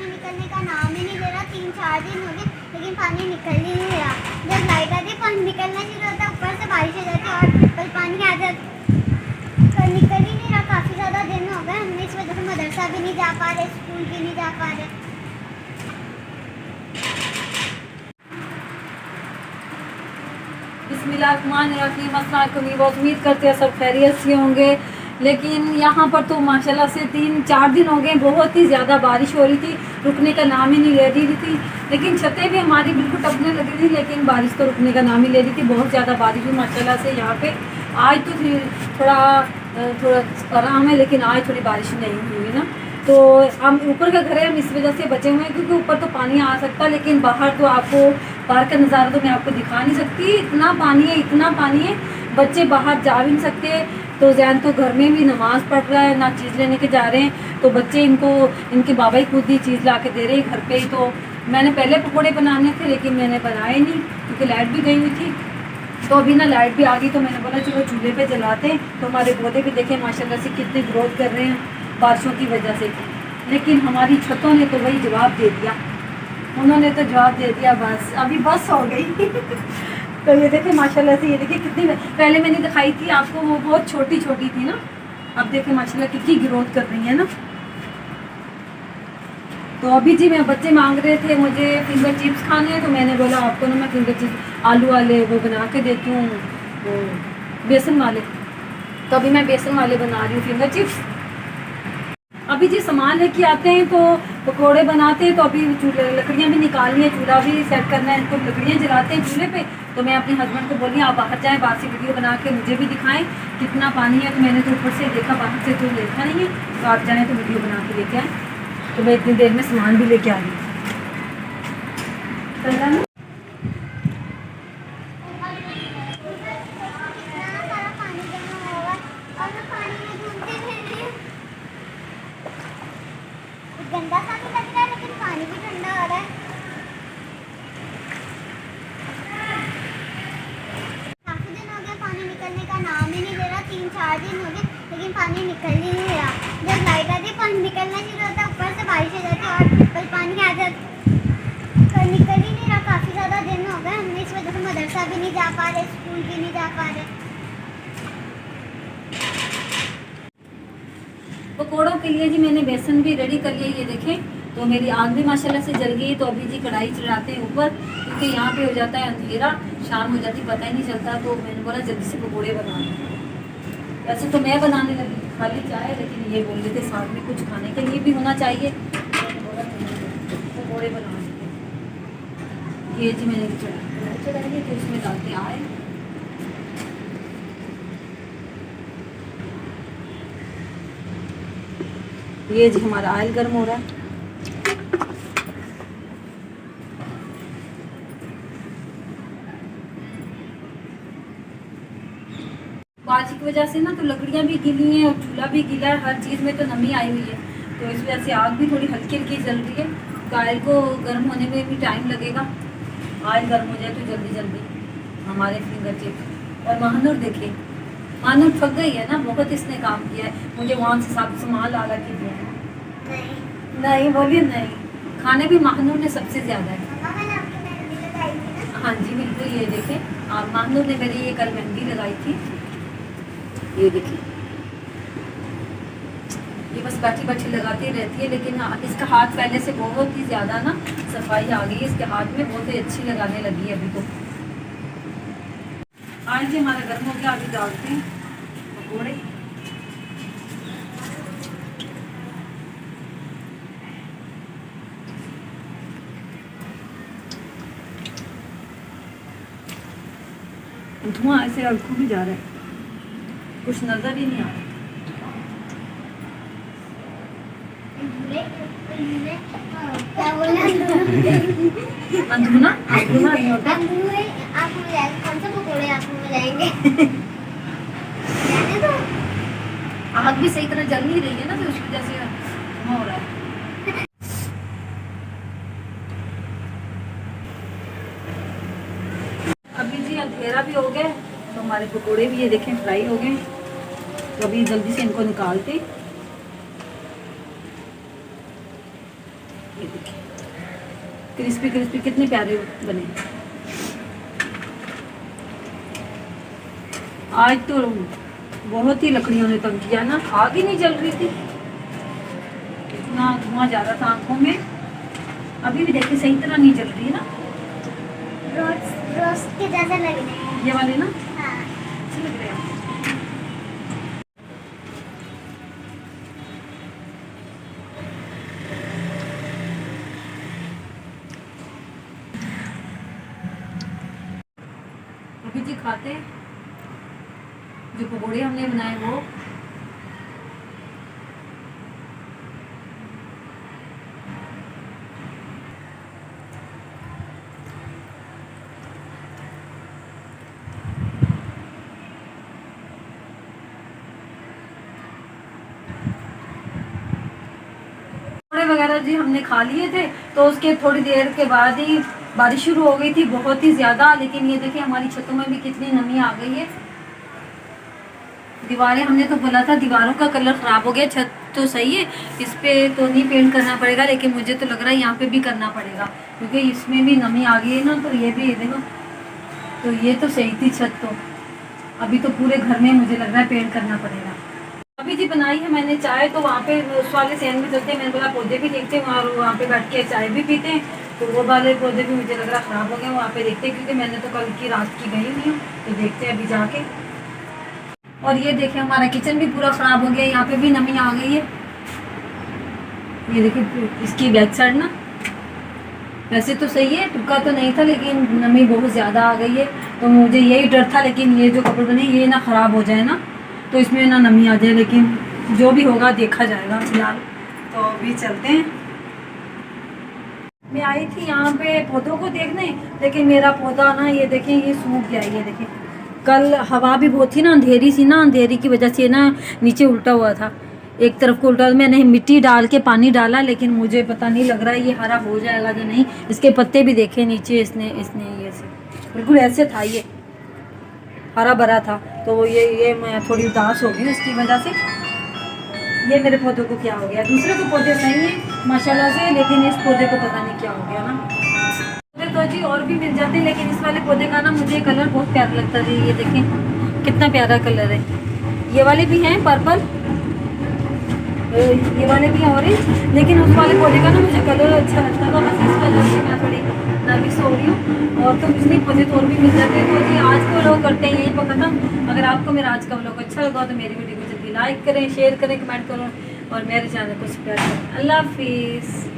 पानी निकलने का नाम ही नहीं ले रहा। 3-4 दिन हो गए लेकिन पानी निकल ही नहीं रहा। जब लाइट आती पानी निकलना शुरू होता है, ऊपर से बारिश हो जाती है और कल पानी आ जाता, कल निकल ही नहीं रहा। काफ़ी ज़्यादा दिन हो गए, हमने इस वजह से मदरसा भी नहीं जा पा रहे, स्कूल भी नहीं जा पा रहे। बिस्मिल्लाहिर्रहमानिर्रहीम। अस्सलाम वालेकुम। उम्मीद करते हैं सब खैरियत से होंगे। लेकिन यहाँ पर तो माशाल्लाह से 3-4 दिन हो गए, बहुत ही ज़्यादा बारिश हो रही थी, रुकने का नाम ही नहीं ले रही थी। लेकिन छतें भी हमारी बिल्कुल टपने लगी थी, लेकिन बारिश तो रुकने का नाम ही ले रही थी। बहुत ज़्यादा बारिश हुई माशाल्लाह से यहाँ पे। आज तो थोड़ा आराम है, लेकिन आज थोड़ी बारिश नहीं हुई ना। तो हम ऊपर का घर है, हम इस वजह से बचे हुए हैं क्योंकि ऊपर तो पानी आ सकता है, लेकिन बाहर तो आपको बाहर का नज़ारा तो मैं आपको दिखा नहीं सकती। इतना पानी है, इतना पानी है, बच्चे बाहर जा भी नहीं सकते। तो जैन तो घर में भी नमाज़ पढ़ रहा है, ना चीज़ लेने के जा रहे हैं। तो बच्चे इनके बाबा ही खुद ही चीज़ ला के दे रहे हैं घर पे ही। तो मैंने पहले पकौड़े बनाने थे, लेकिन मैंने बनाए नहीं क्योंकि लाइट भी गई हुई थी। तो अभी ना लाइट भी आ गई, तो मैंने बोला चलो चूल्हे पे जलाते हैं। तो हमारे पौधे भी देखें माशाल्लाह से कितने ग्रोथ कर रहे हैं बारिशों की वजह से। लेकिन हमारी छतों ने तो वही जवाब दे दिया, उन्होंने तो जवाब दे दिया, बस अभी बस हो गई। तो ये देखिए माशाल्लाह से, ये देखिए कितनी, पहले मैंने दिखाई थी आपको, वो बहुत छोटी छोटी थी ना। अब देखिए माशाल्लाह कितनी ग्रोथ कर रही है ना। तो अभी जी मैं बच्चे मांग रहे थे मुझे फिंगर चिप्स खाने हैं, तो मैंने बोला आपको ना मैं फिंगर चिप्स आलू वाले वो बना के देती हूँ, वो बेसन वाले। तो अभी मैं बेसन वाले बना रही हूँ फिंगर चिप्स। अभी जी सामान लेके आते हैं तो पकोड़े बनाते हैं। तो अभी लकड़ियाँ भी निकालनी है, चूल्हा भी सेट करना है, तो लकड़ियाँ जलाते हैं चूल्हे पे। तो मैं अपने हस्बैंड को बोली आप बाहर जाएँ, बाहर से वीडियो बना के मुझे भी दिखाएं कितना पानी है। तो मैंने तो ऊपर से देखा, बाहर से तो देखा नहीं है, तो आप जाएँ तो वीडियो बना के लेके आएँ। तो मैं इतनी देर में सामान भी लेके आ रही हूँ। गंदा सा भी लग रहा है, लेकिन पानी भी ठंडा आ रहा है। काफी दिन हो गया पानी निकलने का नाम ही नहीं ले रहा। 3-4 दिन हो गए लेकिन पानी निकल ही नहीं रहा। जब लाइट आती है पानी निकलना शुरू होता है, ऊपर से बारिश हो जाती है और कल पानी आ जाता, कल निकल ही नहीं रहा। काफी ज्यादा दिन हो गए, हमने इस वजह से मदरसा भी नहीं जा पा रहे, स्कूल भी नहीं जा पा रहे। पकौड़ों के लिए जी मैंने बेसन भी रेडी कर लिया, ये देखें। तो मेरी आग भी माशाल्लाह से जल गई। तो अभी जी कढ़ाई चढ़ाते हैं ऊपर, क्योंकि यहाँ पे हो जाता है अंधेरा, शाम हो जाती पता ही नहीं चलता। तो मैंने बोला जल्दी से पकौड़े बना लें। वैसे तो मैं बनाने लगी खाली चाय, लेकिन ये बोल रहे थे साथ में कुछ खाने के लिए भी होना चाहिए। मैंने बोला पकौड़े बना लेते। ये जी मैंने चढ़ाई है, तो उसमें डालते आए। ये जी हमारा ऑयल गर्म हो रहा है। बारिश की वजह से ना तो लकड़ियाँ भी गीली हैं और चूल्हा भी गीला है, हर चीज़ में तो नमी आई हुई है। तो इस वजह से आग भी थोड़ी हल्की हल्की जल रही है। तो ऑयल को गर्म होने में भी टाइम लगेगा। ऑयल गर्म हो जाए तो जल्दी जल्दी हमारे फिंगर चिप्स। और महानूर देखिए, महानूर थक गई है ना, बहुत इसने काम किया है। मुझे वहाँ से सब सामान ला के दिया है। नहीं बोलिए नहीं, खाने भी महानूर ने सबसे ज़्यादा है। हाँ जी बिल्कुल, ये देखें आप, महानूर ने मेरी ये कल मेहंदी लगाई थी। ये देखिए, ये बस बैठी बैठी लगाती रहती है, लेकिन इसका हाथ पहले से बहुत ही ज़्यादा ना सफाई आ गई है इसके हाथ में, बहुत ही अच्छी लगाने लगी है अभी तो। आज जी हमारा गर्म हो गया, अभी डालते हैं पकौड़े। धुआं ऐसे आंखों भी जा रहा है, कुछ नजर ही नहीं आ रहा। क्या बोला? अंधुना अंधुना नहीं होता। आँख में जाएंगे, कौन से पकौड़े आँख में जाएंगे? जाने दो। आग भी सही तरह जल नहीं रही है ना, तो उस वजह से धुआं हो रहा है। अभी जी अंधेरा भी हो गया, तो हमारे पकौड़े भी ये देखें फ्राई हो गए। तो अभी जल्दी से इनको निकालते। ये देखिए क्रिस्पी क्रिस्पी कितने प्यारे बने। आज तो बहुत ही लकड़ियों ने तंग किया ना, आग ही नहीं जल रही थी, इतना धुआं जा रहा था आंखों में। अभी भी देखिए सही तरह नहीं जल रही है ना, रोस्ट के जैसे लग रहे हैं ये वाले ना हाँ। अच्छे लग रहे हैं। अभी जी खाते हैं जो पकौड़े हमने बनाए वो। पकौड़े वगैरह जी हमने खा लिए थे, तो उसके थोड़ी देर के बाद ही बारिश शुरू हो गई थी बहुत ही ज़्यादा। लेकिन ये देखिए हमारी छतों में भी कितनी नमी आ गई है। दीवारें, हमने तो बोला था दीवारों का कलर ख़राब हो गया, छत तो सही है, इस पे तो नहीं पेंट करना पड़ेगा, लेकिन मुझे तो लग रहा है यहाँ पे भी करना पड़ेगा क्योंकि इसमें भी नमी आ गई है ना। तो ये भी देखो, तो ये तो सही थी छत, तो अभी तो पूरे घर में मुझे लग रहा है पेंट करना पड़ेगा। अभी जी बनाई है मैंने चाय, तो वहाँ पे उस वाले सहन में चलते हैं, मैंने बोला पौधे भी देखते हैं वहाँ पे बैठ के चाय भी पीते हैं। तो वो वाले पौधे भी मुझे लग रहा ख़राब हो गए, वहाँ पे देखते हैं क्योंकि मैंने तो कल की रात की गई नहीं हूँ, तो देखते हैं अभी जाके। और ये देखिए हमारा किचन भी पूरा ख़राब हो गया, यहाँ पे भी नमी आ गई है। ये देखिए इसकी बैक साइड ना, वैसे तो सही है, टुका तो नहीं था, लेकिन नमी बहुत ज़्यादा आ गई है। तो मुझे यही डर था, लेकिन ये जो कपड़े बने ये ना ख़राब हो जाए ना, तो इसमें ना नमी आ जाए, लेकिन जो भी होगा देखा जाएगा फिलहाल। तो अभी चलते हैं। मैं आई थी यहाँ पे पौधों को देखने, लेकिन मेरा पौधा ना ये देखें ये सूख गया। ये देखें कल हवा भी बहुत थी ना, अंधेरी सी ना, अंधेरी की वजह से ना नीचे उल्टा हुआ था, एक तरफ को उल्टा। मैंने मिट्टी डाल के पानी डाला, लेकिन मुझे पता नहीं लग रहा है ये हरा हो जाएगा या नहीं। इसके पत्ते भी देखे नीचे, इसने ये से बिल्कुल ऐसे था, ये हरा भरा था। तो ये मैं थोड़ी उदास हो गई इसकी वजह से। ये मेरे पौधों को क्या हो गया, दूसरे तो पौधे सही हैं माशाल्लाह से, लेकिन इस पौधे को पता नहीं क्या हो गया ना। पौधे तो जी और भी मिल जाते, लेकिन इस वाले पौधे का ना मुझे कलर बहुत प्यारा लगता है। ये देखें कितना प्यारा कलर है। ये वाले भी हैं पर्पल, ये वाले भी हैं ऑरेंज, लेकिन उस वाले पौधे का ना मुझे कलर अच्छा लगता था, बस इस वजह से मैं थोड़ी नर्वस हो रही हूँ। और तो पिछले पौधे तो और भी मिल जाते हैं। तो जी आज को लोग करते हैं यही पर खत्म। अगर आपको मेरा आज का व्लॉग अच्छा लगा तो मेरी वीडियो को जल्दी लाइक करें, शेयर करें, कमेंट करें और मेरे चैनल को सब्सक्राइब करें। अल्लाह हाफिज़।